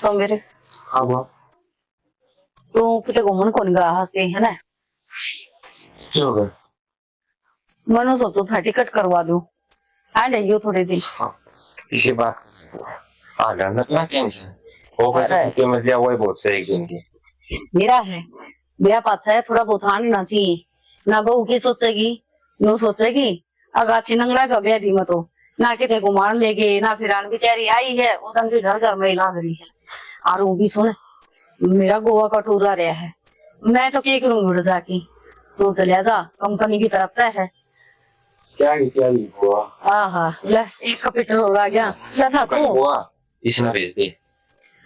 सवेरे हाँ बुआ तू किते घूमन कौन गया हंसे है ना? क्या हो गया? मनो सोचो था टिकट करवा दूं आ जाइयो थोड़े दिन। हाँ इसी बात आ जाना क्या टेंशन हो गया तो मर गया वही बहुत सही एक दिन की मेरा है मेरा पास है थोड़ा बहुत आना चाहिए ना बहू की सोचेगी नो सोचेगी अगाची नंगड़ा का ब्याह दी मत हो ना किते घुमान ले गए ना फिर बेचारी आई है उधर के घर घर में लाग रही है और वो भी सुन मेरा गोवा का टूर आ रहा है मैं तो क्या करूंगी उड़ जाके तू तो ले जा कंपनी की तरफ से है क्या हुआ हाँ ले एक पेट्रोल आ गया ले था तो हुआ इसमें भेज दे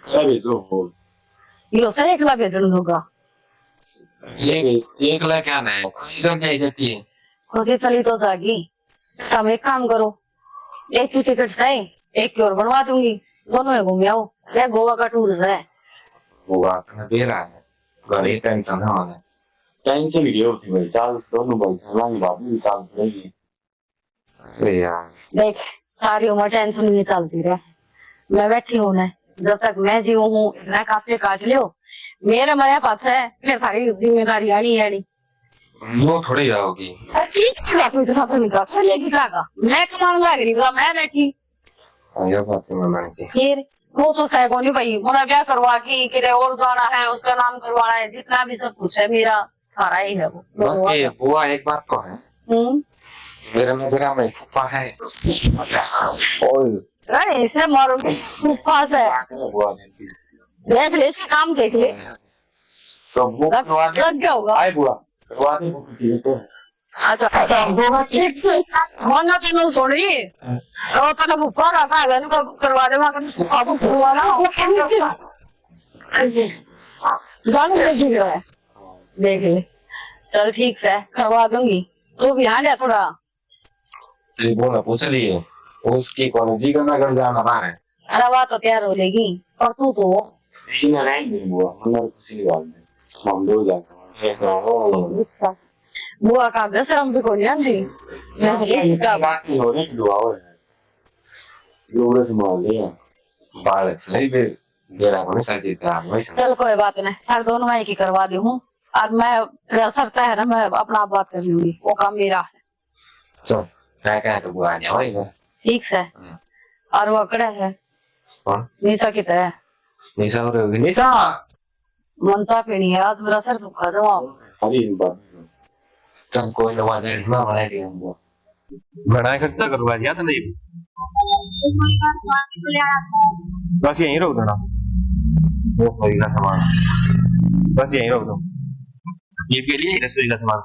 क्या भेजो यो से एक ला भेजन होगा ये भेज एक लाख क्या ना है कमीशन चाहिए जाती है खुद चली तो जागी तुम एक काम करो एक की टिकट है एक की और बनवा दूंगी दोनों में घूम आओ ये गोवा का टूर है होगा अपना दे रहा है घरे टेंशन है हमारे टेंशन लियो थी भाई चाल दोनों भाई हमारी बात भी चाल रहेगी अरे यार देख सारी उम्र टेंशन नहीं चलती रहे मैं बैठी हूँ ना जब तक मैं जीव हूँ इतना काफी काट लियो मेरा मरा पास है फिर सारी जिम्मेदारी आनी है वो थोड़ी जाओगी मैं कमान लग रही मैं बैठी ये बात है मैंने की फिर वो तो सैको नहीं भाई मेरा क्या करवा की किधर और जाना है उसका नाम करवाना है जितना भी सब कुछ है मेरा सारा ही है वो बुआ एक बात तो है मेरे नजर में फूफा है अरे इसे मारो फूफा से देख ले इसका काम देख ले तो वो लग गया होगा आए बुआ करवा दे वो ठीक है अच्छा मन तो छोड़ी तो तने फूफा रखा है इनको करवा दे वहां का फूफा फूफा ना जान देख ले चल ठीक से करवा दूंगी तू भी हाँ थोड़ा बोला पूछ लिए उसकी कॉलेज का ना घर जाना बाहर है अरे बात तो तैयार हो लेगी और तू तो इतना नहीं बुआ हमारे खुशी बात है हम दो जाते बुआ का घर से हम भी कोई नहीं मैं बात नहीं हो रही दुआ हो रहा है लोग संभाल लिया बाल नहीं भी मेरा होने सजीता है चल कोई बात नहीं हर दोनों मैं एक ही करवा दी हूँ और मैं सरता है ना मैं अपना आप बात कर लूंगी वो काम मेरा है चल क्या क्या तो बुआ नहीं होएगा ठीक है और वो अकड़ा है कौन निशा की तरह निशा हो रही निशा मनसा पीनी है आज मेरा सर दुखा जवाब अरे बात चल कोई नवा दे ना बना के हम बड़ा खर्चा करवा दिया था नहीं बस यहीं रोक देना वो रसोई का सामान बस यहीं रोक दो ये के लिए रसोई का सामान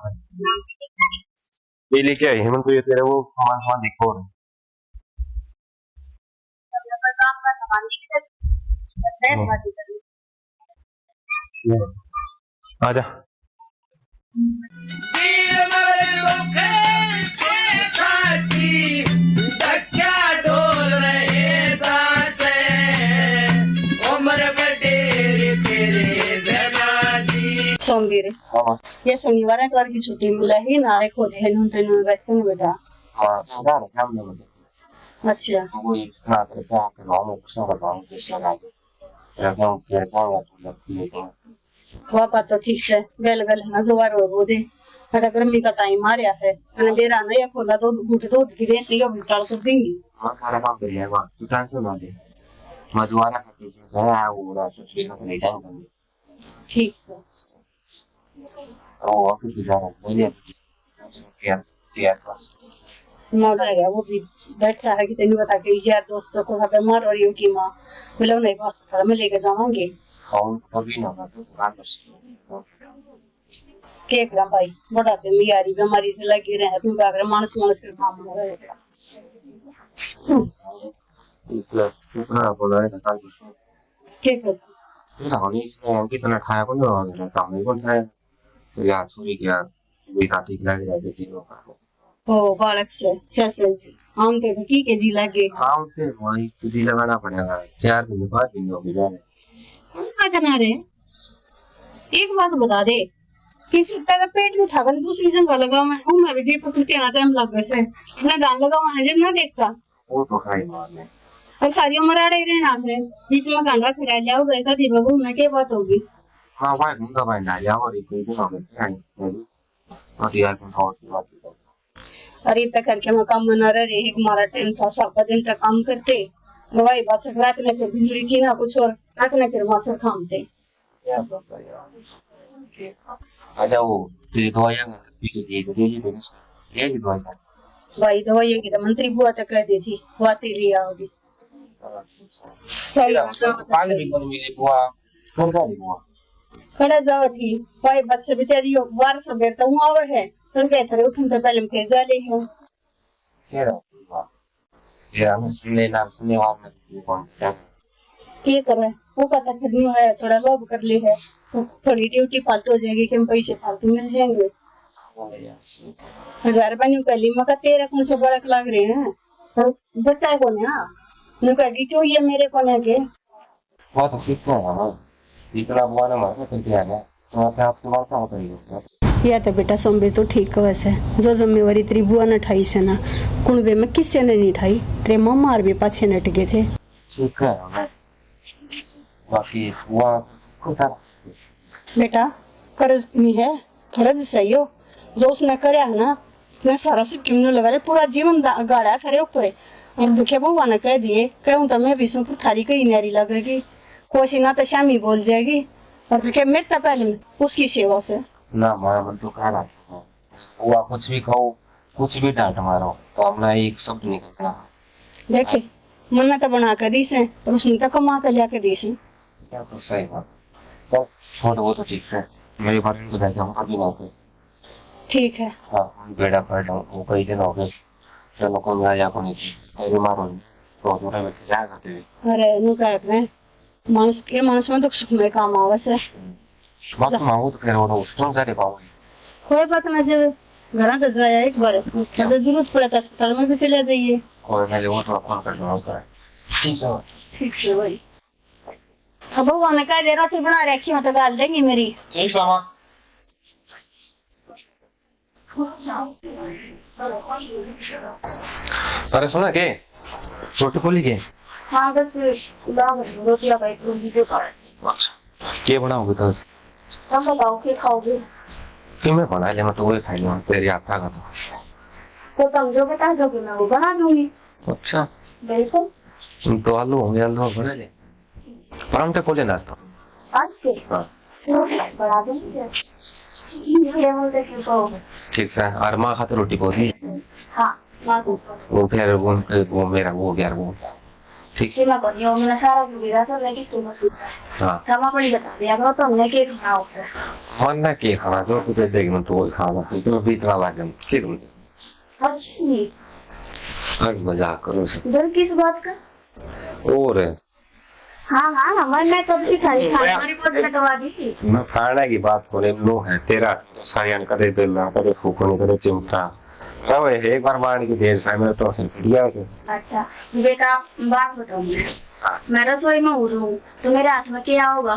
ये लेके आई हेमंत को ये तेरा वो सामान देखो आजा सोमवीर ये शनिवार एतवार की छुट्टी मिला ही ना एक हो है नून तेन बैठे में बेटा हां आधा काम में अच्छा वो इतना तरह का नाम उसका बताऊं कैसे लगे रखूं कैसा है वापा तो ठीक है गल गल ना जोर हो वो दे अगर गर्मी का टाइम आ रहा है मैंने बेरा ना ये खोला तो गुट तो गिरे सी का निकाल कर देंगी हां सारा काम कर लिया बस तू टेंशन ना ले मजवारा खाती है है वो ना सोच को नहीं जाऊंगा ठीक है और ऑफिस जा रहा हूं बोलिए क्या बस मजा आएगा वो भी बैठा है कि तेन बता के यार दोस्तों को सब मार और की मां मिलो नहीं पास थोड़ा में लेके जावांगे हम कभी ना तो दुकान पर के करा भाई बड़ा पे मियारी बीमारी से लगी रहे तू का अगर मानस मानस के काम हो रहेगा इतना बोला है का के कर ना होनी इसमें कितना खाया को ना काम नहीं बनता है तो यार सुई क्या भी काटी लग रहा है जीरो का ओ बालक से चल हम तो ठीक है जी लगे हाँ उसे वही तुझे लगाना पड़ेगा 4 दिन बाद दिन हो गया उसका करना रे एक बात बता दे किसी तरह पेट में उठाकर दूसरी जगह लगा मैं भी पकड़ के आते हम लग से अपना गान लगा वहां जब ना देखता वो तो है मार में अब सारी उम्र आड़े ही रहना है, बीच में गांडा फिरा लिया हो गए कभी बबू में क्या बात होगी। हाँ भाई मुझे भाई ना यार और एक दिन हो गए और यार कौन और की बात है। अरे तक करके मैं काम मना रहे एक हमारा टाइम था 7 दिन तक काम करते दवाई बस रात में फिर बिजली थी ना कुछ और रात में फिर माथा खामते। क्या बात है यार। अच्छा वो तेरी दवाइयाँ पीछे दी तो ये दवाई था। भाई दवाई की तो मंत्री बुआ तक कह दी थी बुआ तेरी आओगी। पानी भी कौन मिली बुआ कौन सा बुआ खड़ा जाओ थी भाई बस से बेचारी बार सवेर तो हूँ आवे है तो कह थे उठने से पहले फिर जा ले है क्या रहा ये हमें सुनने ना सुनने वाले कौन क्या करे वो कहता फिर न्यू है थोड़ा लोभ कर ली है तो थोड़ी ड्यूटी फालतू हो जाएगी कि हम पैसे फालतू मिल जाएंगे 1000 रुपया न्यू कर ली मका तेरे कौन से बड़क लग रहे हैं तो बच्चा कौन है न्यू कहेगी क्यों ये मेरे कौन है के बहुत कितना है ना इतना बुआ ना मारना तो क्या है तो आप तुम्हारा होता ही या तो बेटा सोमबे तो ठीक है वैसे जो जिम्मेवारी तेरी बुआ ने उठाई से ना कुणबे में किसी ने नहीं उठाई तेरे मार भी पाछे नट गए थे ठीक है बाकी बुआ खुदा बेटा कर्ज नहीं है कर्ज सही हो जो उसने करया है ना उसने सारा सिक्किम ने लगा ले पूरा जीवन गाड़ा करे ऊपर और दुखे भगवान ने कह दिए कहूँ तो मैं विष्णु को थारी कहीं नारी लगेगी कोशी ना तो शामी बोल जाएगी और दुखे मरता पहले उसकी सेवा से ना मारा मन तो कहा रहा बुआ कुछ भी कहो कुछ भी डांट मारो तो अपना एक शब्द नहीं कहना देखे मन्ना तो बना कर दी से और उसने तो कमा कर लिया कर दी से क्या तो सही बात तो छोड़ वो तो ठीक है मेरे बारे में बताया हम कभी ना हो ठीक है हाँ बेड़ा पर वो कई दिन हो गए चलो को मैं या को नहीं अरे मारो तो दूर में क्या करते हैं अरे नु कह रहे मानस में दुख सुख में काम आवे से बात मांगो तो फिर वो कौन सा दे पाओगे कोई बात ना जब घर का जाया एक बार अगर जरूरत पड़े तो अस्पताल में भी चले जाइए और मैं वो तो फोन कर दूंगा उसका ठीक है भाई अब भगवान ने कह दे रोटी बना रखी हो तो डाल देंगी मेरी ठीक मामा अरे सुना के रोटी खोली के हाँ बस रोटी लगाई रोटी दे क्या बनाओगे तो तुम बताओ क्या खाओगे कि मैं बना ले मैं तो वही खाई लूँ तेरी आता का तो तुम जो बता दोगे मैं वो बना दूंगी अच्छा बिल्कुल तो आलू होंगे आलू बना ले परांठे खोले नाश्ता आज के बना दूंगी ठीक है और माँ खाते रोटी पौधी हाँ वो फिर वो मेरा वो गया वो ठीक है मैं करी हूँ मैंने सारा गुजरा तो लेके तुम हाँ क्षमा पड़ी बता दिया करो तो हमने क्या खाना होता है मन ना के खाना जो कुछ देगी मैं तो खाना तो भी इतना लागे ठीक है अच्छी हर मजाक करो डर किस बात का और हाँ हाँ हमारे मैं कब से खाली हमारी पोस्ट कटवा दी थी मैं खाना की बात करे लो है तेरा तो सारियान कदे बेलना कदे फूकनी कदे चिमटा अब एक बार मारने की देर से मेरे तो से बढ़िया से अच्छा बेटा बात बताओ मैं रसोई में हूँ तो मेरे हाथ में क्या होगा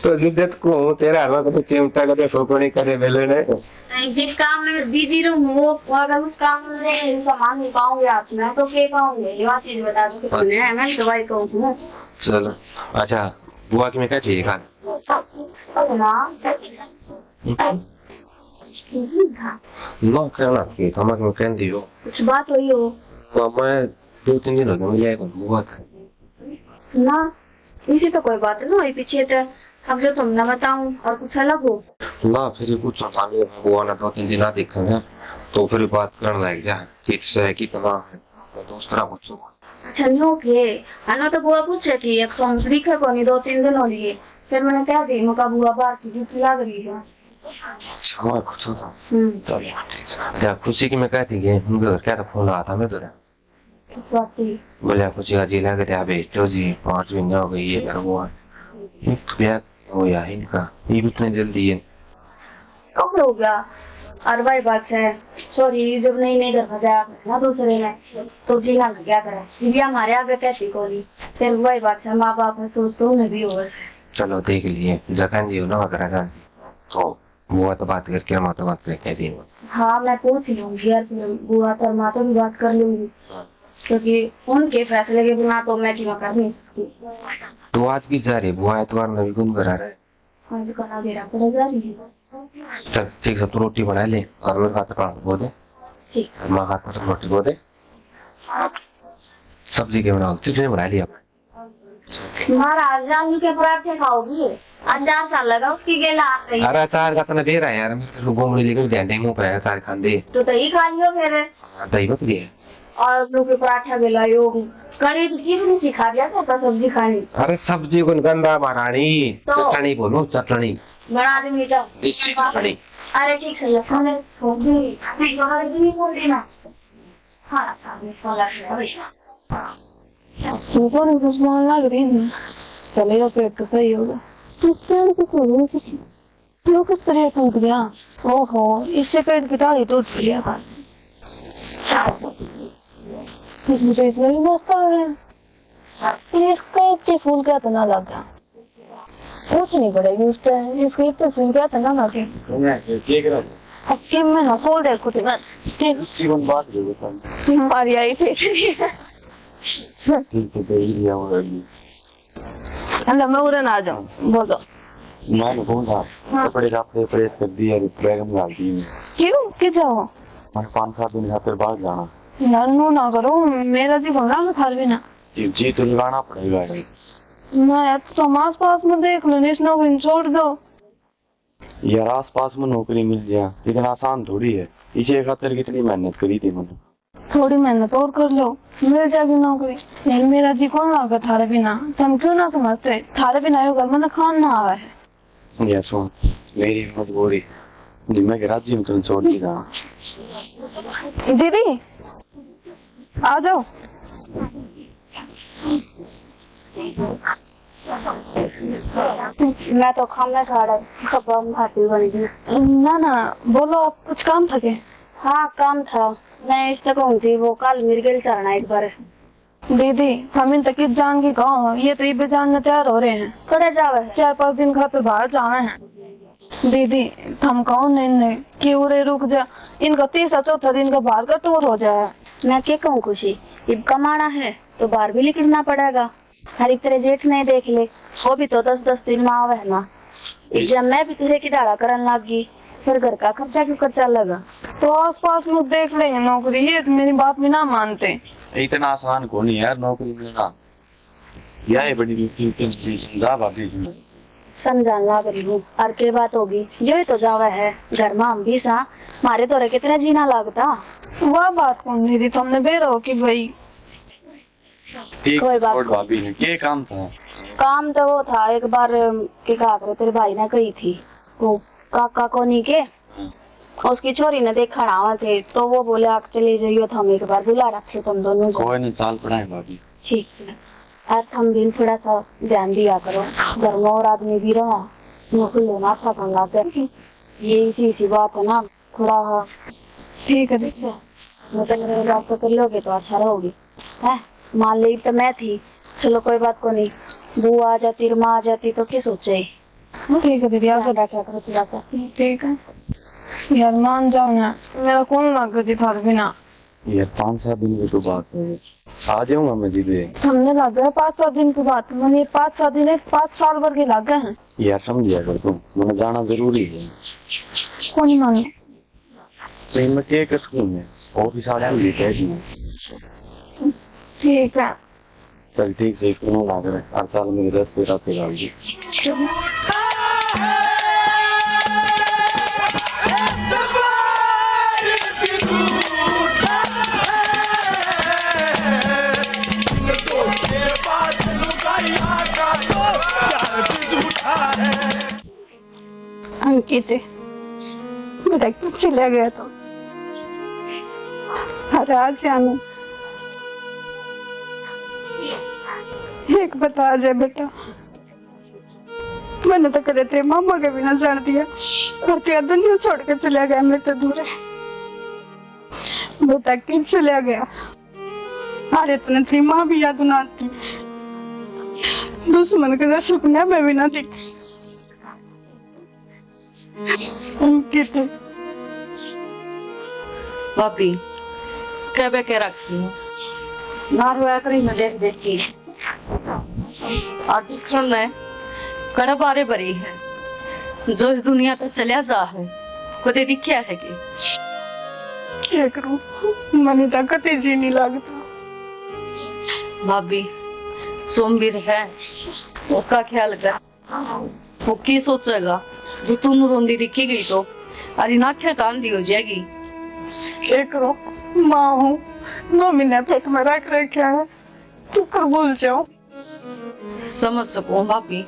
तो जिद्दत को तेरा हाथ में कदे चिमटा कदे फूकनी कदे बेलने जिस काम में बिजी रहूँ अगर उस काम में सामान नहीं पाऊंगी हाथ में तो क्या पाऊंगी ये बात चीज बता दो मैं दवाई कहूँ चलो अच्छा बुआ की मैं क्या चाहिए खा ना करना कि हमारे में कहती हो कुछ बात हुई हो तो मैं 2-3 दिन हो गए मुझे बुआ था ना इसी तो कोई बात नहीं हुई पीछे तो अब जो तुम ना बताऊं और कुछ अलग हो ना फिर कुछ बताने बुआ ने 2-3 दिन ना देखा ना तो फिर बात करने लग जा किससे है कितना है तो उस तरह पूछो अच्छा नो के अना तो बुआ पूछ रही थी एक सॉन्ग दिखा को नहीं 2-3 दिन हो लिए फिर मैंने क्या दी मुका बुआ बाहर की ड्यूटी लग रही है अच्छा मैं पूछो था चलो ठीक है अच्छा खुशी की मैं कहती कि उनके घर क्या था फोन आया था मैं तो किस बात की बोले खुशी का जिला के आप भेजो जी 5 महीने हो गए ये कर वो ब्याह हो या इनका ये भी इतने जल्दी है कब हो गया और भाई बात है सॉरी जब नहीं घर भजा ना दूसरे में तो जी हाँ क्या करे ये हमारे आगे कैसी कोली फिर वही बात है माँ बाप है तो उन्हें भी होगा चलो देख लीजिए जखन जी हो ना अगर तो बुआ तो बात करके माँ तो बात करके दी हाँ मैं पूछ लूंगी यार बुआ तो माँ तो भी बात कर लूंगी क्योंकि उनके फैसले के बिना तो मैं क्यों कर नहीं सकती। तो आज की जा रही बुआ एतवार नवी गुन करा रहा है। आज खाना देना पड़ेगा नहीं। चल ठीक है, तू रोटी बना ले और मैं खाता पड़ा बो दे। ठीक। माँ खाता तो रोटी बो दे। सब्जी के बनाओ, चिकन बना लिया। महाराज आलू के पराठे खाओगी? अचार साल लगा उसकी गेला आ गई। अरे अचार का तना दे रहा है यार, मेरे को गोमड़ी लेकर ध्यान नहीं मुंह पे अचार खान दे। तो दही खा लियो फिर। दही मत लिए। और आलू के पराठा गेला यो कड़ी तो किसने सिखा दिया तो सब्जी खानी? अरे सब्जी को गंदा महारानी, तो चटनी बोलो, चटनी बना दे मीठा। देसी चटनी। अरे ठीक है, खाने होगी फिर बाहर भी बोल देना। हाँ सामने वाला है। ऊपर दुश्मन लग रही है, चलेगा पेट तो सही होगा। तो पेड़ को खोलो किसी लोग किस तरह टूट गया। ओहो, इससे पेट की टाली टूट गया। मुझे इतना भी मस्त आ रहा है। इसका इतने फूल क्या तना लग गया, कुछ नहीं पड़ेगी उसके, इसके इतने फूल क्या तना लग गया। अब कि मैं ना फूल देखो तो जीवन बात दे हमारी आई थी। अल्लाह मैं उड़न आ जाऊँ, बोलो। मैं कौन था कपड़े कापड़े प्रेस कर दिए, बैग में डाल दिए। क्यों कि जाओ? मैं 5-7 दिन खातिर बाहर जाना। यार नो ना करो, मेरा जी घोड़ा में थार भी ना। जी तो लगाना पड़ेगा। मैं तो तुम आस पास में देख लो, इस नौकरी छोड़ दो। यार आस पास में नौकरी मिल जाए इतना आसान थोड़ी है, इसे खातिर कितनी मेहनत करी थी मैंने। थोड़ी मेहनत और कर लो, मिल जाएगी नौकरी। यार मेरा जी कौन लागा थारे बिना, तुम क्यों ना समझते? थारे बिना यो घर में खान ना आवा है। यार सुन, मेरी मजबूरी जी, मैं राज्य में तुम छोड़ दी था। दीदी आ जाओ। मैं तो खाना खा रहा हूँ, खाती बन। ना ना बोलो, आप कुछ काम था क्या? हाँ काम था, मैं इस तक थी वो कल मिर्गेल चढ़ना एक बार। दीदी हम इन तक जान के कहो, ये तो ये जानने तैयार हो रहे हैं। कड़े जावे 4-5 दिन खातिर बाहर जाना है। दीदी थम कहो नहीं कि उरे रुक जा, इनका 3-4 दिन का बाहर का टूर हो जाए। मैं क्या कहूँ खुशी, अब कमाना है तो बाहर भी निकलना पड़ेगा। हर एक तरह जेठ नहीं देख ले, वो भी तो 10-10 दिन में आवे है ना। जब मैं भी तुझे की डाला करन लगी, फिर घर का खर्चा क्यों खर्चा लगा। तो आस पास में देख लेंगे नौकरी, ये मेरी बात भी ना मानते। इतना आसान को नहीं यार नौकरी मिलना, यह बड़ी समझा भाभी। समझाने लग रही हूँ, और के बात होगी यही तो जावा है घर में। हम भी सा मारे तो कितना जीना लगता। वह बात कौन दीदी, तुमने बेरो कि भाई कोई बात भाभी ने क्या काम था? काम तो वो था, एक बार के कहा तेरे भाई ने कही थी वो काका को नहीं के उसकी छोरी ने देखा आवा थे, तो वो बोले आप चले जाइयो, तो हम एक बार बुला रखे तुम दोनों को। कोई नहीं, चाल पड़ाए भाभी। ठीक है, आज हम दिन थोड़ा सा ध्यान दिया करो, घर में और आदमी भी रहा, नौकरी लेना अच्छा करना चाहिए। ये इसी बात है ना, थोड़ा ठीक है दीदी। मतलब मेरे बात को कर लोगे तो अच्छा रहोगी है। मान ली तो मैं थी, चलो कोई बात को नहीं, बुआ आ जाती, माँ आ जाती तो क्या सोचे। ठीक है दीदी, आगे बैठा करो थोड़ा सा। ठीक है यार, मान जाओ ना, मेरा कौन लग जी थार बिना। यार 5-7 दिन की तो बात है, आ जाऊंगा मैं दीदी। हमने लग गया 5-7 दिन की बात, मैंने 5-7 दिन 5 साल भर के लग गए हैं। यार समझिया कर तुम, मैंने जाना जरूरी है। कौन माने मैं क्या कर सकूँ, मैं ऑफिस आ जाऊंगी कह दी। ठीक है चल ठीक से क्यों लग रहा है, हर साल मेरे 10-13 पे डालगी। अंकित मेरा क्यों चला गया तो राज जानू, एक बता जाए बेटा, मैंने तो करे थे मामा के बिना जान दिया, और तेरा दुनिया छोड़ के चला गया मेरे तो दूर। बेटा क्यों चला गया, अरे इतने थी माँ भी याद ना आती, दुश्मन के सपने में भी ना दिखती। भाभी क्या कह रखी हूँ, ना रोया करी मैं देख देख के आज है कड़ा बारे बरी है जो इस दुनिया पे चलिया जा है कदे दिखया है कि क्या करूं मने तो कते जी नहीं लगता। भाभी सोमवीर है उसका ख्याल कर वो की सोचेगा जो तुम रोंदी दिखी गई तो अरे नाख्या तान दी हो जाएगी। क्या करो माँ हूँ 9 महीने पेट में रख रखा है तू कर भूल जाओ। समझ सकूं भाभी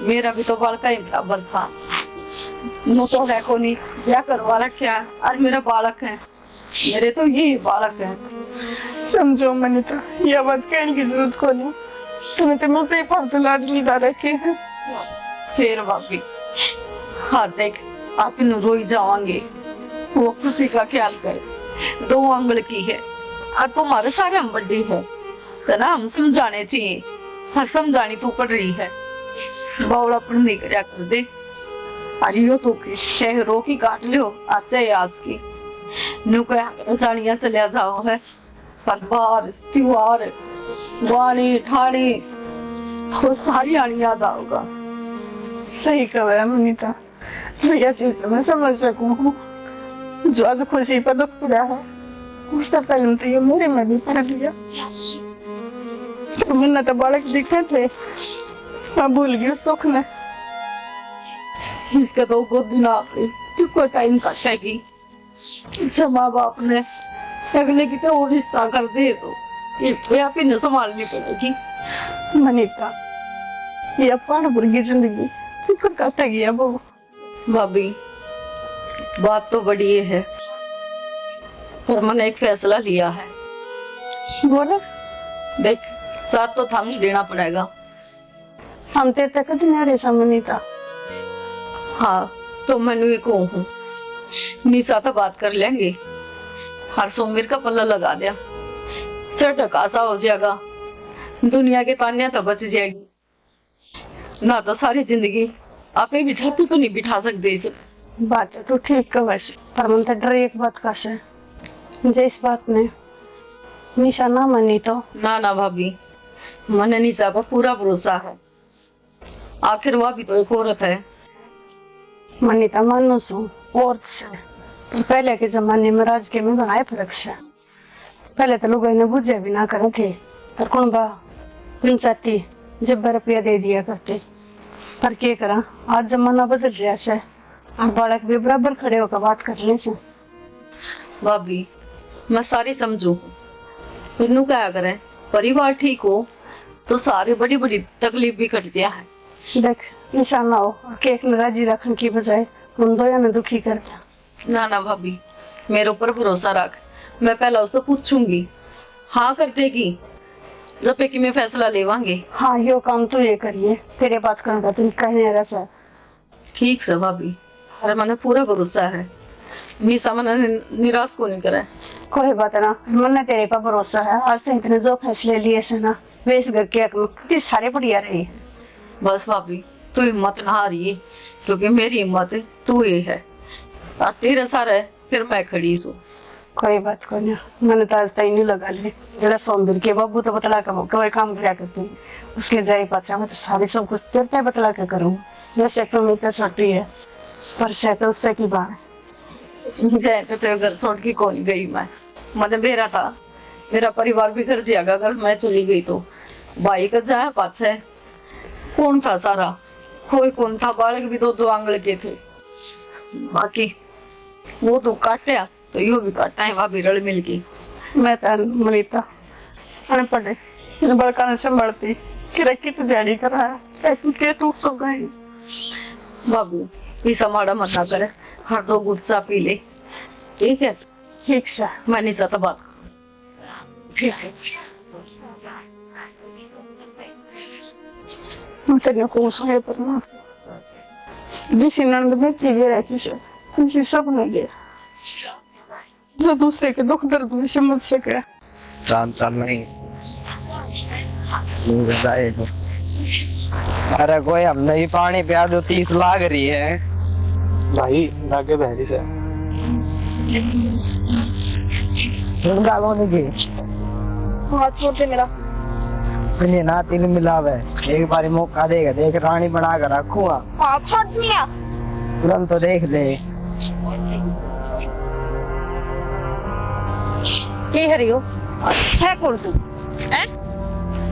मेरा भी तो बालका ही बराबर था नो तो है को नहीं क्या करवा रखा और मेरा बालक है मेरे तो ये बालक है। समझो मैंने तो यह बात कहने की जरूरत को नहीं तुम्हें तो मुझे फालतू लाडली ला रखे हैं। फिर भाभी हाँ देख आप इन रोई जाओगे वो खुशी का ख्याल कर 2 अंगल की है और तुम्हारे सारे हम बड़ी है तो ना हम समझाने चाहिए हर समझानी तो पड़ रही है बावड़ा पर नहीं कर दे अरे यो तो चाहे रो की काट लियो आज चाहे आज की न्यू क्या जानिया चलिया जाओ है बार त्योहार वाणी ठाणी वो सारी आनी याद आओगा। सही कहा मनीता तो यह चीज तो मैं समझ सकूं जो आज खुशी पर दुख पड़ा है उसका पहले तो ये मेरे में भी पड़ लिया तो मैंने तो बालक दिखे थे मैं भूल गई उस दुख में इसका तो बहुत दिन आ गई तो कोई टाइम काटेगी जब माँ बाप ने अगले की तो और रिश्ता कर दे तो ये आप ही संभालनी पड़ेगी। मनीता ये पानपुर की जिंदगी फिक्र करता गया वो। भाभी बात तो बड़ी है पर मैंने एक फैसला लिया है। बोले देख साथ तो थाम ही देना पड़ेगा। हम तेरे तक नहीं रहे मनीता। हाँ तो मैंने एक हूँ निशा तो बात कर लेंगे हर सोमवीर का पल्ला लगा दिया सिर ढकासा हो जाएगा दुनिया के तानिया तो बच जाएगी ना तो सारी जिंदगी आपे भी छाती तो नहीं बिठा सकते इसे। बात है तो ठीक है वैसे पर मन तो डर एक बात का से मुझे इस बात में निशा ना मनी तो ना भाभी मैंने निशा पर पूरा भरोसा है आखिर वह भी तो एक औरत है। मनीता मानो सो और पर पहले के जमाने में राज के में बनाए फर्क से पहले तो लोग इन्हें बुझे भी ना करे थे पर कौन बा पंचायती जब रुपया दे दिया करते पर क्या करा आज जमाना बदल गया है और बालक भी बराबर खड़े होकर बात कर ले से। भाभी मैं सारी समझू इन्नू क्या करे परिवार ठीक हो तो सारी बड़ी बड़ी तकलीफ भी कट गया है। देख निशान ना हो केक में राजी रखने की बजाय हम दोया में दुखी कर दिया। ना भाभी मेरे ऊपर भरोसा रख मैं पहला उससे पूछूंगी हाँ कर देगी जब एक में फैसला लेवांगे। हाँ यो काम तो ये करिए तेरे बात करने का तुम कहने रहा है। ठीक है भाभी अरे मैंने पूरा भरोसा है निशा मैंने निराश को नहीं करा। कोई बात ना मैंने तेरे पर भरोसा है आज से इतने जो फैसले लिए से ना वे इस घर के कितनी सारे बढ़िया रही। बस भाभी तू हिम्मत ना हारी क्योंकि मेरी हिम्मत तू ही है और तेरा सारा फिर मैं खड़ी हूँ। कोई बात को नहीं मैंने तो आज तक नहीं लगा ली जरा सोमवीर के बाबू तो बतला कर कोई काम किया करती उसके जाए पाचा मैं तो सारी सब कुछ तेरे बतला कर करूँ जैसे तो मेरी छोटी है पर शायद उससे की बात जय तो तेरे घर छोड़ के कौन गई मैंने मेरा था मेरा परिवार भी घर जाएगा अगर मैं चली गई तो भाई का जाया पास है कौन था सारा कोई कौन था बालक भी 2 आंगल के थे बाकी वो तो काटा तो यो भी काटा है वहां बिरल मिल गई। मैं तो मनीता अनपढ़ इन बड़का ने संभालती किरकी तो दिहाड़ी कर रहा है के तू सो गई बाबू ऐसा माड़ा मत ना करे हर 2 गुस्सा पी ले ठीक है। ठीक है मैं नहीं चाहता बात ठीक है मैं तेरे को सुने पर ना जिस नंद में चीजें रहती है उसी सब नहीं गया जो दूसरे के दुख दर्द में समझ सके नहीं अरे कोई हम नहीं पानी पिया दो 30 लाग रही है भाई लागे बहरी से हाथ छोड़ दे मेरा। मैंने ना तिल मिलावे, एक बार मौका देगा, देख रानी बना कर रखूंगा। हाथ छोड़ दिया। तुरंत तो देख ले। की हरियो है कौन तू हैं?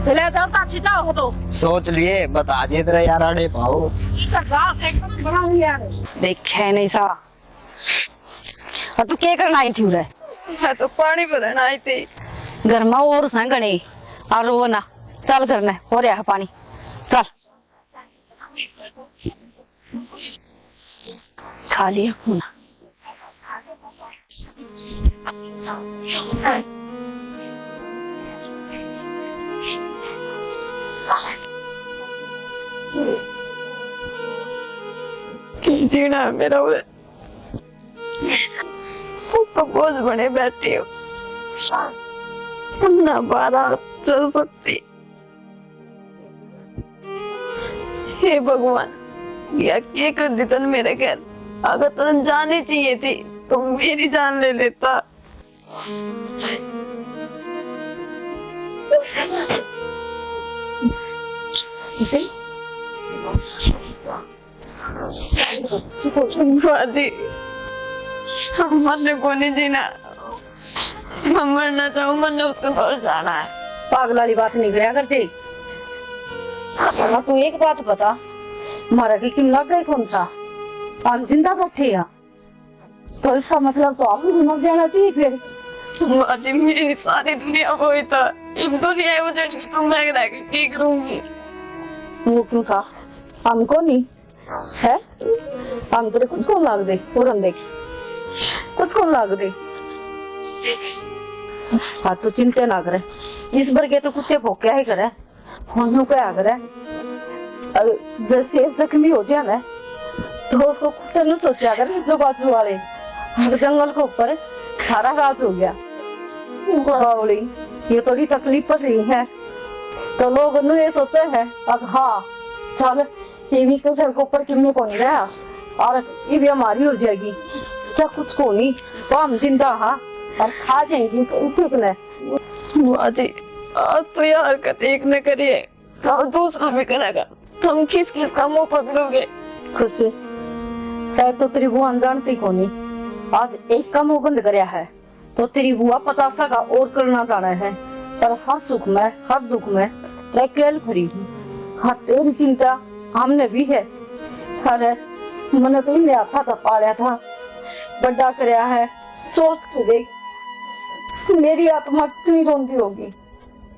ले जाओ काची जाओ तो सोच लिए बता दिए तेरा यार आड़े पाओ। देखे नहीं सा। और तू क्या करना आई थी उरे? मैं तो पानी भरना आई थी। घर में और संगने और वो ना चल करने हो रहा है पानी चल। खा लिया खूना। जीना है मेरा उरे। बोझ बने बैठी हो ना बारह चल सकती। हे भगवान या क्या कर दी तन मेरे घर। अगर तन जानी चाहिए थी तो मेरी जान ले लेता। बाजी हम मरने को नहीं जीना। मैं मरना चाहूँ, मरने उसको और जाना है। पागल वाली बात नहीं करया करते। तू एक बात बता, मारा की किम लग गई कौन सा? हम जिंदा बैठे हैं तो इसका मतलब तो आप भी मर जाना चाहिए फिर। बाजी मेरी सारी दुनिया वही था। इस दुनिया उजड़ के तुम मैं रह के क्या करूंगी? वो क्यों था? हमको नहीं है। हम तेरे कुछ कौन लाग दे पूरन देख कुछ कौन लाग दे। हाँ तो चिंता ना करे। इस बार के तो कुत्ते भोक्या ही करे हम क्या करे। जैसे जख्मी हो जाए ना तो उसको कुत्ते ने सोचा करे जो बाजू वाले जंगल के ऊपर सारा राज हो गया। बावली ये थोड़ी तकलीफ पड़ रही है तो लोग ने ये सोचा है अब हाँ चल ये भी तो सड़कों पर किमने को नहीं रहा और ये भी हमारी हो जाएगी। क्या कुछ को नहीं तो हम जिंदा हाँ और खा जाएंगे तो उठने। बाजी आज तो यार हरकत एक न करिए और दूसरा भी करेगा। तुम किस किस का मुंह पकड़ोगे? खुशी शायद तो तेरी बुआ जानती को नहीं। आज एक का मुंह बंद कराया है तो तेरी बुआ 50 का और करना जाना है। पर हर सुख में हर दुख में मैं अकेले खड़ी हूँ। हाँ तेरी चिंता हमने भी है। अरे मैंने तो इन्हें आता था पाला था बड़ा कराया है। सोच के देख मेरी आत्मा कितनी रोंदी होगी।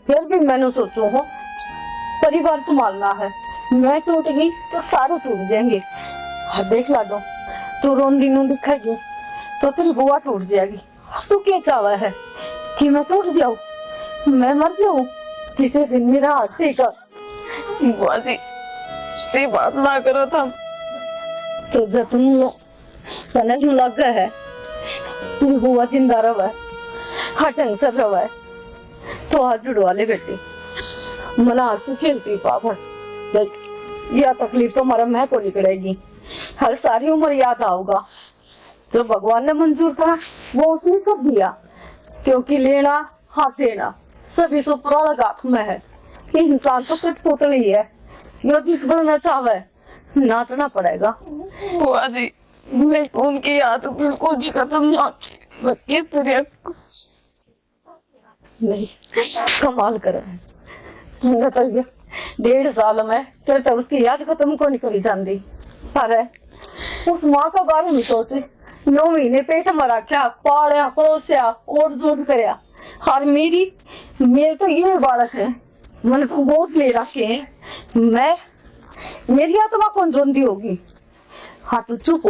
फिर भी मैंने सोचू हूँ परिवार संभालना है। मैं टूट गई तो सारे टूट जाएंगे। हाँ देख ला दो तू रोंदी नू दिखेगी तो तेरी बुआ टूट जाएगी। तू क्या चाहता है कि मैं टूट जाऊं? मैं मर जाऊं किसी दिन मेरा हाथ टेका। बाजी से बात ना करो तुम। तो जब तुम लोग लग गए है तेरी बुआ जिंदा रहा हाँ ढंग से रहा तो हाथ जुड़वा ले बेटी। मना आज तू खेलती पापा देख यह तकलीफ तो हमारा मैं को निकलेगी। हर सारी उम्र याद आऊगा जो भगवान ने मंजूर था वो उसने सब दिया क्योंकि लेना हाथ देना सभी से ऊपर हाथ में है। ये इंसान तो कुछ पुतली है जो जिस बनना चाहे नाचना पड़ेगा। बुआ जी मैं उनकी याद बिल्कुल भी खत्म नहीं। नहीं कमाल कर रहा है। 1.5 साल में फिर तो उसकी याद खत्म को नहीं करी जाती। अरे उस माँ का बारे में सोचे 9 महीने पेट में रखा पाड़ा पड़ोसिया और जोड़ करया। और मेरे तो ये बालक है मैंने तो बहुत ले रखे हैं। मैं मेरी आत्मा कौन रोंदी होगी। हाँ तू चुप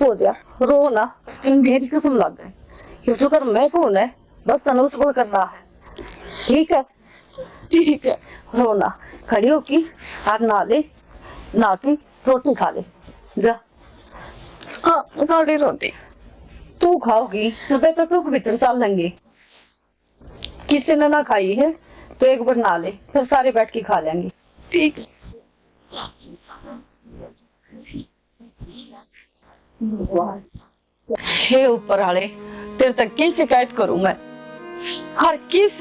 हो जा रो ना। मेरी कसम लग गई ये जो कर मैं कौन है बस तनु उसको करना है। ठीक है रोना खड़ी होगी हाथ ना ले ना की रोटी खा ले जा। हाँ खाली रोटी तू खाओगी तो बेटा तू भीतर चल लेंगे। किसी ने ना खाई है तो एक बार ना ले फिर सारे बैठ के खा लेंगे। ठीक हे ऊपर वाले तेरे तक की शिकायत करूं मैं। हर किस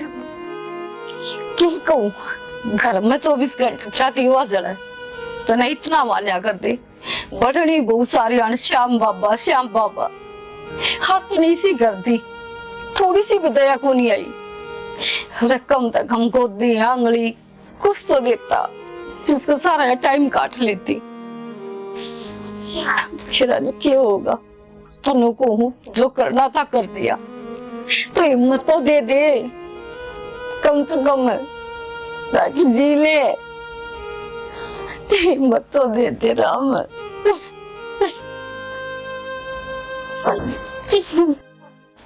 कहूँ घर में 24 घंटे छाती हुआ जला तो नहीं इतना मान्या करते बटनी बहुत सारी आने श्याम बाबा हाथ तो नहीं सी करती थोड़ी सी भी दया को नहीं आई रकम तक हमको दी आंगली कुछ तो देता जिसका सारा टाइम काट लेती फिर क्या होगा तनु को हूँ जो करना था कर दिया तो हिम्मत तो दे दे कम से कम ताकि जी ले हिम्मत तो दे दे राम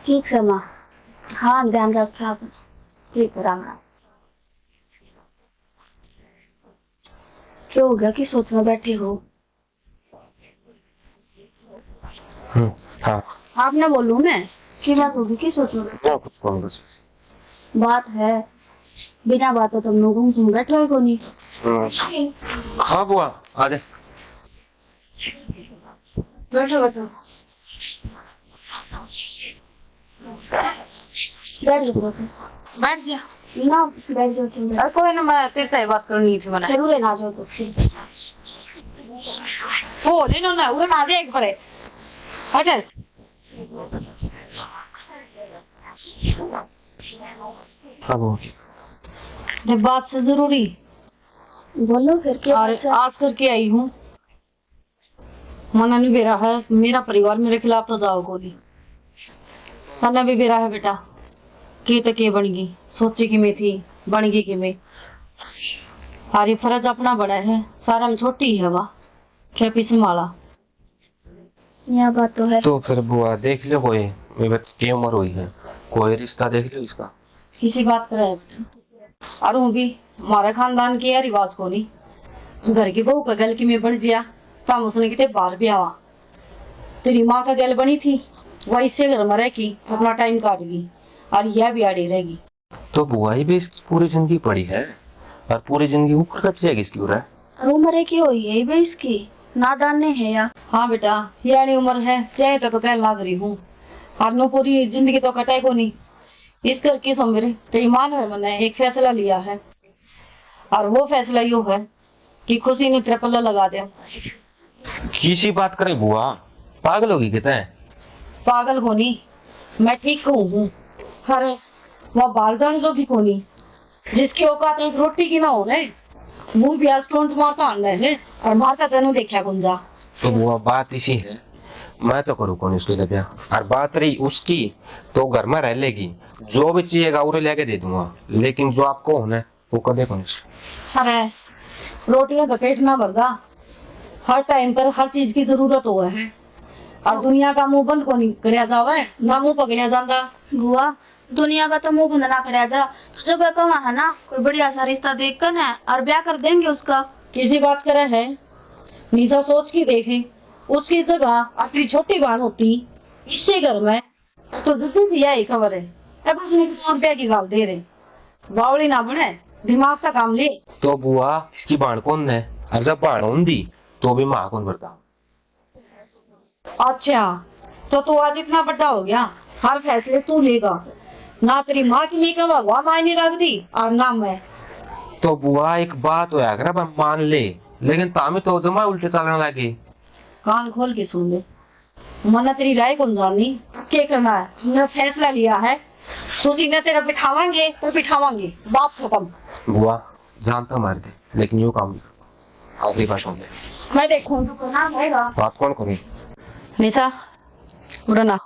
ठीक है माँ हाँ ध्यान रखना ठीक है राम राम क्या हो गया कि सोच में बैठे हो हाँ आप ना बोलूं मैं की बात होगी कि सोच में बैठे कुछ कौन बस बात है बिना बात तो तुम लोगों तुम बैठ रहे को नहीं हाँ बुआ आ जा बैठो बैठो बैठ जाओ बैठ जा ना बैठ जाओ तुम अरे कोई ना मैं तेरे से बात करनी थी मैंने जरूर लेना जाओ तो फिर हो लेनो ना उरे ना जा एक बारे हट हाँ बुआ जब बात से जरूरी बोलो फिर क्या और बात है? आज करके आई हूँ मना नहीं बेरा है मेरा परिवार मेरे खिलाफ तो जाओ गोली मना भी बेरा है बेटा की तो के बन गई सोची कि मैं थी बन गई कि मैं और ये फर्ज अपना बड़ा है सारा में छोटी है वाह क्या पीछे माला यह बात तो है तो फिर बुआ देख लो कोई मेरी बच्ची की उम्र हुई है कोई रिश्ता देख लो इसका किसी बात करे बेटा और वो भी हमारे खानदान के रिवाज को नहीं घर की बहू का गल की में बढ़ गया तब उसने कितने बार भी आवा तेरी माँ का गल बनी थी वह इससे घर में रह की अपना टाइम काट गई और यह भी आड़ी रहेगी तो बुआ ही भी इसकी पूरी जिंदगी पड़ी है और पूरी जिंदगी ऊपर कट जाएगी इसकी उम्र और उम्र की हुई है भाई इसकी नादान ने है या हाँ बेटा यानी उम्र है चाहे तो कह लाग रही हूँ और नो पूरी जिंदगी तो कटे को नहीं इस करके मेरे तेरी माँ ने मैंने एक फैसला लिया है और वो फैसला यो है कि खुशी ने तेरा पल्ला लगा दिया किसी बात करे बुआ पागल होगी कहते हैं पागल होनी मैं ठीक हूँ अरे वह बाल जान जो की कोनी जिसकी औकात एक रोटी की ना हो रहे वो भी आज टोंट मारता अंडा है और मारता तेनू देखा गुंजा तो बुआ बात इसी है मैं तो करूँ कौन उसके लिए ब्याह और बात रही उसकी तो घर में रह लेगी जो भी चाहिएगा उन्हें लेके दे दूंगा लेकिन जो आपको होना है वो कदे कौन अरे रोटियां तो पेट ना भरदा हर टाइम पर हर चीज की जरूरत हुआ है और दुनिया का मुंह बंद को नहीं करया जावे ना मुंह पकड़िया जाता बुआ दुनिया का तो मुंह बंद ना कराया जा तो जगह कमा है ना कोई बढ़िया सा रिश्ता देख कर है और ब्याह कर देंगे उसका किसी बात करे है निशा सोच के देखे उसकी जगह अपनी छोटी बहन होती इससे घर में तो जरूर भी यही खबर है अब उसने ₹100 की गाल दे रहे बावली ना बने दिमाग का काम ले तो बुआ इसकी बाण कौन है और जब बाण होंगी तो भी माँ कौन बढ़ता अच्छा तो तू आज इतना बड़ा हो गया हर फैसले तू लेगा ना तेरी माँ की मैं कहा वह मायने रख दी और ना मैं तो बुआ एक बात होया कर अब मान ले लेकिन तामी तो जमा उल्टे चलने लगे कान खोल के सुन ले मना तेरी राय कौन जाननी क्या करना है हमने फैसला लिया है तो सीधे तेरा बिठावांगे तो बिठावांगे बात खत्म बुआ जानता मार दे लेकिन यूँ काम नहीं अगली बार सुन ले मैं देखूं तो करना पड़ेगा बात कौन करे निशा उड़ना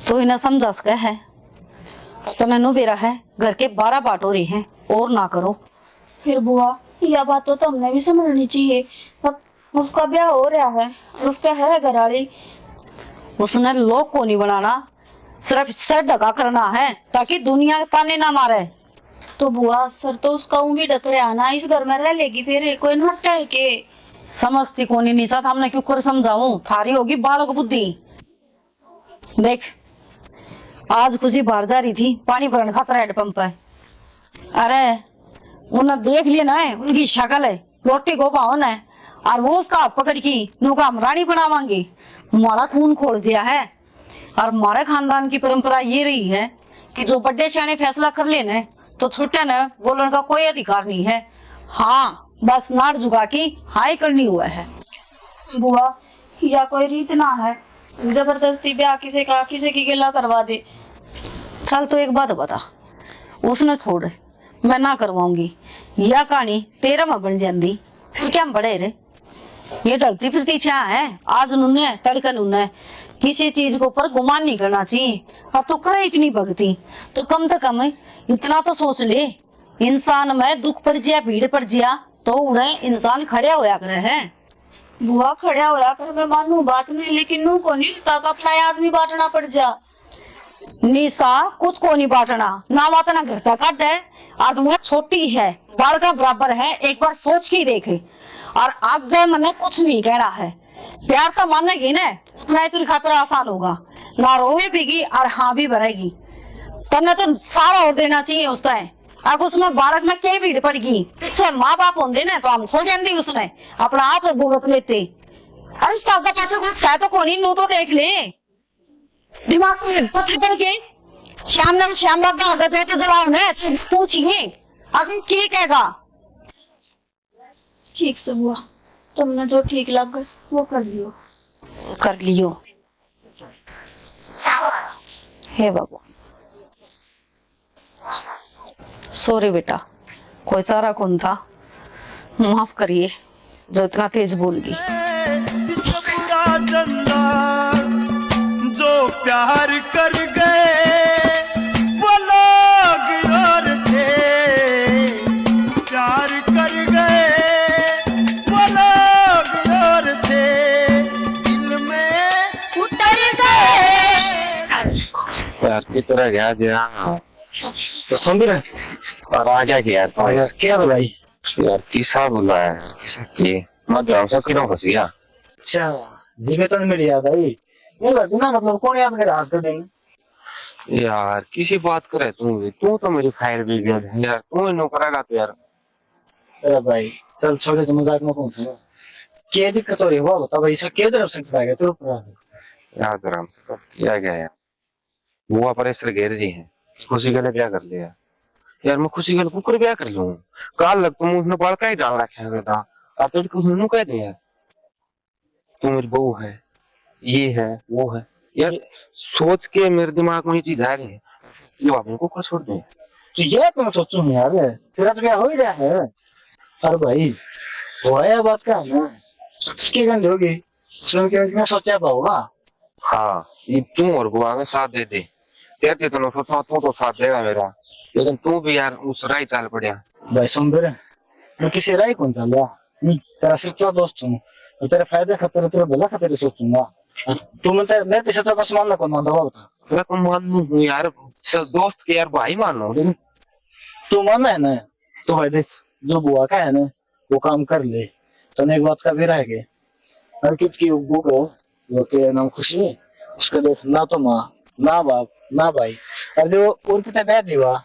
तो इन्हें समझा सका है तो नैनो बेरा है घर के 12 बाटोरे हैं और ना करो फिर बुआ यह बात तो हमने भी समझनी चाहिए अब उसका ब्याह हो रहा है और उसका है घरवाली उसने लोग को नहीं बनाना सिर्फ सर ढका करना है ताकि दुनिया ताने ना मारे तो बुआ सर तो उसका भी ढक रहा ना इस घर में रह लेगी फिर कोई नट्टा है के समझती कोनी निशा हमने क्यों कर समझाऊं थारी होगी बालक बुद्धि देख आज खुशी बाहर जा रही थी पानी भरने खातर हैंडपंप है अरे उन्हें देख लिया ना है उनकी शक्ल है रोटी को पावन है और वो उसका हाथ पकड़ की नुका हम रानी बनावांगे हमारा खून खोल दिया है। और हमारे खानदान की परंपरा ये रही है कि जो बड़े सियाने फैसला कर लेने तो छोटे ने बोलने का कोई अधिकार नहीं है। हाँ, बस नाड़ झुका के हाय करनी हुआ है। बुआ, या कोई रीत ना है जबरदस्ती ब्याह किसी की गिला करवा दे। चल तो एक बात बता, उसने छोड़, मैं ना करवाऊंगी। यह कहानी तेरा में बन जाती फिर क्या हम बड़े रे। ये डरती फिरती क्या है, आज उन्होंने तड़कन उन्हें किसी चीज के ऊपर गुमान नहीं करना चाहिए। अब तो करे इतनी भक्ति तो कम से कम इतना तो सोच ले, इंसान में दुख पड़ जिया भीड़ पड़ जिया तो उन्हें इंसान खड़े होया करे है। बुआ खड़ा होया कर मैं मानू बात नहीं, लेकिन नू को नहीं तो अपना आदमी बांटना पड़ जा। निशा कुछ को नहीं बांटना ना, बात ना घर तक काट है। आज मुझे छोटी है, बाल का बराबर है, एक बार सोच के देखे। और आगे मैंने कुछ नहीं कहना है, प्यार तो मानेगी ना, उतना ही खातर आसान होगा। ना रोए भीगी और हाँ भी भरेगी। तने तो सारा और देना चाहिए उसका है। अगर उसमें बालक में क्या भीड़ पड़ गई, पीछे माँ बाप होंगे ना तो हम खोल जाती उसने अपना हाथ भुगत लेते। अरे उसका आगे पाछे कुछ तो कौन नू तो देख ले, दिमाग में पत्थर पड़ के श्याम का आदत है तो जरा उन्हें पूछिए अभी ठीक हैगा। ठीक से बुआ, तुमने जो ठीक लग वो कर लियो। कर लियो। हे भगवान, सॉरी बेटा, कोई सारा कौन था, माफ करिए जो इतना तेज बोल दी। जो प्यार कर गए वो लोग और थे, प्यार कर गए वो लोग और थे, दिल में उतर गए। यार कितना गया जा तो सुन रहे और आ गया कि यार क्या भाई? यार किसा बोला है किसा की मत जाओ सब क्यों फंसी गया। अच्छा, जिम्मे तो मेरी याद आई। ये बात ना, मतलब कौन याद करे आज के दिन? यार किसी बात करे तू तो मेरी फायर भी गया यार, तू ही नो करेगा तो यार। अरे भाई चल छोड़े, तो मजाक में कौन था? क्या दिक्कत हो रही है वो बता भाई, इसका क्या तरफ से पाएगा तेरे ऊपर? यार जरा किया गया यार, बुआ पर ऐसे घेर जी है, खुशी के लिए क्या कर लिया यार। मैं खुशी के लिए कुकर ब्याह कर लूं, काल लग तुम उसने बाल का ही डाल रखा है बेटा। आप तो कुछ कह दे यार, तू मेरी बहू है, ये है वो है यार, सोच के मेरे दिमाग में ये चीज आ रही है, ये बाबू को क्या छोड़ दे। तो ये तो मैं सोचूं यार, तेरा तो क्या हो ही रहा है। अरे भाई वो है बात का है ना, क्या गंद होगी सुन के मैं सोचा होगा। हाँ ये तू और बुआ का साथ दे दे, तेरे तो सोचा तू तो साथ देगा मेरा, लेकिन तू भी यार उस राय चाल पड़िया। भाई सुन बेरे, मैं किसी राय कौन चल रहा, तेरा सच्चा दोस्त हूँ, तो तेरे फायदे खातिर तेरे भला खातिर सोचूंगा। तू मैं तेरे सच्चा दोस्त मानना कौन मानता होगा? मैं तो मान लूं यार, दोस्त के यार भाई मान लो, लेकिन तू मानना है ना तो भाई देख, जो बुआ का है ना वो काम कर ले। तो एक बात का भी रह गया, अंकित की बुक वो के नाम खुशी है, उसके देख ना तो माँ ना बाप ना भाई, और जो और कितना बैठ दीवा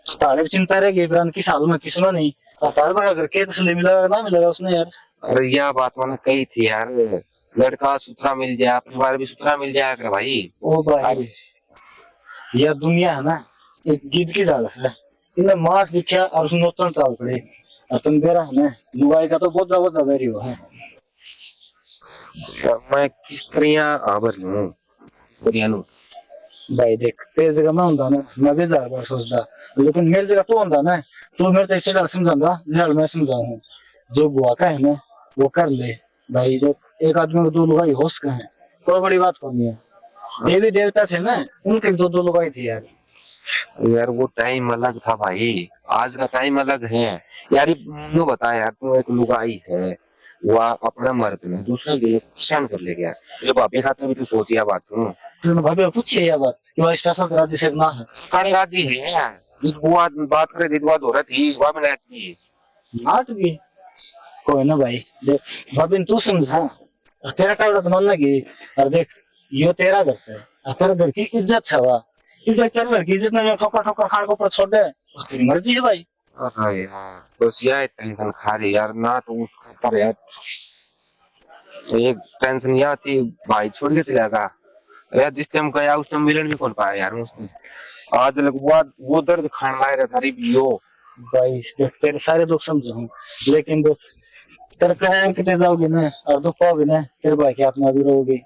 तो तारे भी चिंता रहेगी की साल में किसने नहीं तारे बड़ा करके तसली मिलेगा ना मिलेगा उसने यार। अरे यह बात मैंने कही थी यार, लड़का सुथरा मिल जाए, परिवार भी सुथरा मिल जाए कर भाई। ओ भाई यह दुनिया है ना एक गीत की डाल है, इन्हें मांस दिखा और उसने नोचन चाल पड़े, और तुम बेरा है ना लुगाई का तो बहुत ज्यादा वेरी है। मैं किस तरह आबर लूं भाई देख तेरी जगह मैं होंदा ना मैं भी 1000 बार सोचता, लेकिन मेरी जगह तू होंदा ना तू मेरे तो एक समझाऊंगा जड़ मैं समझाऊं। जो बुआ का है ना वो कर ले भाई, देख एक आदमी को 2 लुगाई होश का है, कोई बड़ी बात नहीं है। देवी देवता थे ना उनके 2 लुगाई थी यार। यार वो टाइम अलग था भाई, आज का टाइम अलग है यार। ये बता यार, तू एक लुगाई है, वो अपना मर्द ने दूसरे के लिए सहन कर ले गया, ये भाभी खाते भी तो सोचिया बात हूँ। तूने भाभी पूछी है यह बात कि वह स्पेशल राजी से ना है? कहानी राजी है यार, वो बात करे दिलवा हो रहा थी वह भी नाच की नाच भी कोई ना भाई, देख भाभी तू समझा, तेरा टाइम तो मानना की, और देख ये तेरा घर है और तेरे घर की इज्जत है, वह इज्जत तेरे घर की इज्जत में ठोकर ठोकर खाने को ऊपर छोड़ दे तेरी मर्जी है भाई। अरे यार बस यह टेंशन खा रही यार ना, तो उसका यार एक टेंशन नहीं आती, भाई छोड़ के चला गया यार। जिस टाइम गया उस टाइम मिलन भी कौन पाया यार उसने। आज लग वो दर्द खान लाए रहा था भी हो। भाई देख तेरे सारे दुख समझो हूँ, लेकिन देख तेरे कहे कितने जाओगे ना और दुख पाओगे ना, तेरे भाई की आत्मा भी रोगे।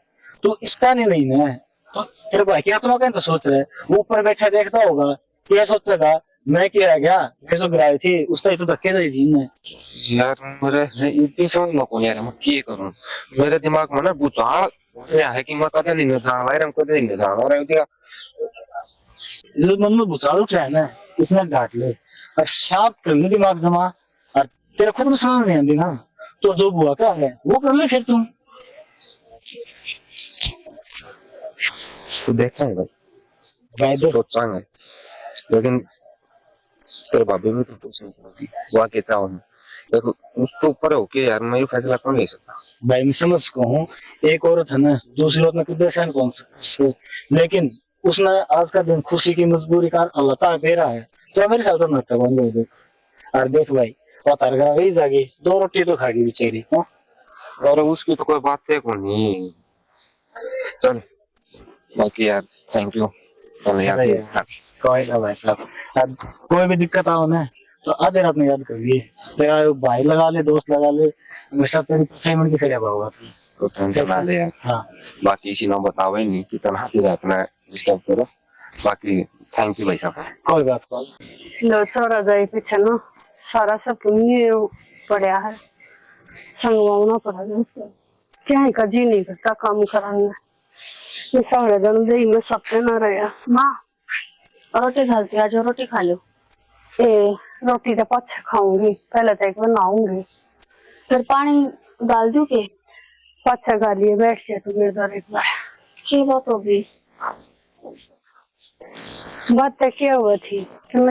तू इसका नहीं ना, तो तेरे भाई की आत्मा का तो सोच रहे, वो ऊपर बैठा देखता होगा, क्या सोचेगा मैं क्या है क्या, मैं जो गिराई थी उसका ही तो धक्के दे दी मैं। यार मेरे इतनी समझ में कौन यार, मैं क्या करूं। मेरे दिमाग में ना भूचाल है कि मैं कदे नहीं जान रहा है, कदे नहीं जान रहा है। जो मन में भूचाल उठ रहा है ना, इसमें डांट ले और शांत कर ले दिमाग जमा। और तेरे खुद में समझ नहीं आती ना, तो जो बुआ का है वो कर ले फिर तुम। तो देखा है भाई, भाई देख सोचांगे, लेकिन तेरे बाबे भी तो कुछ नहीं करेगी वो आके चाहो। देखो उसके ऊपर हो के यार मैं ये फैसला कौन ले सकता। भाई मैं समझ को हूँ, एक औरत है ना दूसरी औरत में कितना सहन कौन सकता, लेकिन उसने आज का दिन खुशी की मजबूरी का अल्लाह ताला दे रहा है, तो मेरे साथ तो नाटक बन गए देख। और देख भाई वो तार घर वही जागी 2 रोटी तो खागी बेचारी। और उसकी तो कोई बात है कौन नहीं। चल बाकी यार थैंक यू यार। कोई ना भाई साहब, अब कोई भी दिक्कत आओ ना तो आधे रात में याद करिए, तेरा भाई लगा ले, दोस्त लगा ले, हमेशा तेरी पेमेंट की खड़े होगा। तो टेंशन ना ले यार। हाँ बाकी इसी ना बतावे नहीं कि तना हाथी अपना डिस्टर्ब करो। बाकी थैंक यू भाई साहब। कोई बात नहीं। लो छोरा जाए पीछे ना सारा सब पुण्य पड़ा है, संगवाना पड़ा क्या है का जी नहीं करता काम कराना। ये सारे जन दे में सबसे ना रहा। माँ रोटी खालती, आज रोटी खा लो। ए रोटी तो पछ खाऊंगी, पहले तो एक बनाऊंगी, फिर पानी डाल दूं के? पछ गालिए बैठ जाए तू मेरे घर एक बार। क्या बात होगी? बात तो क्या हुआ थी कि मैं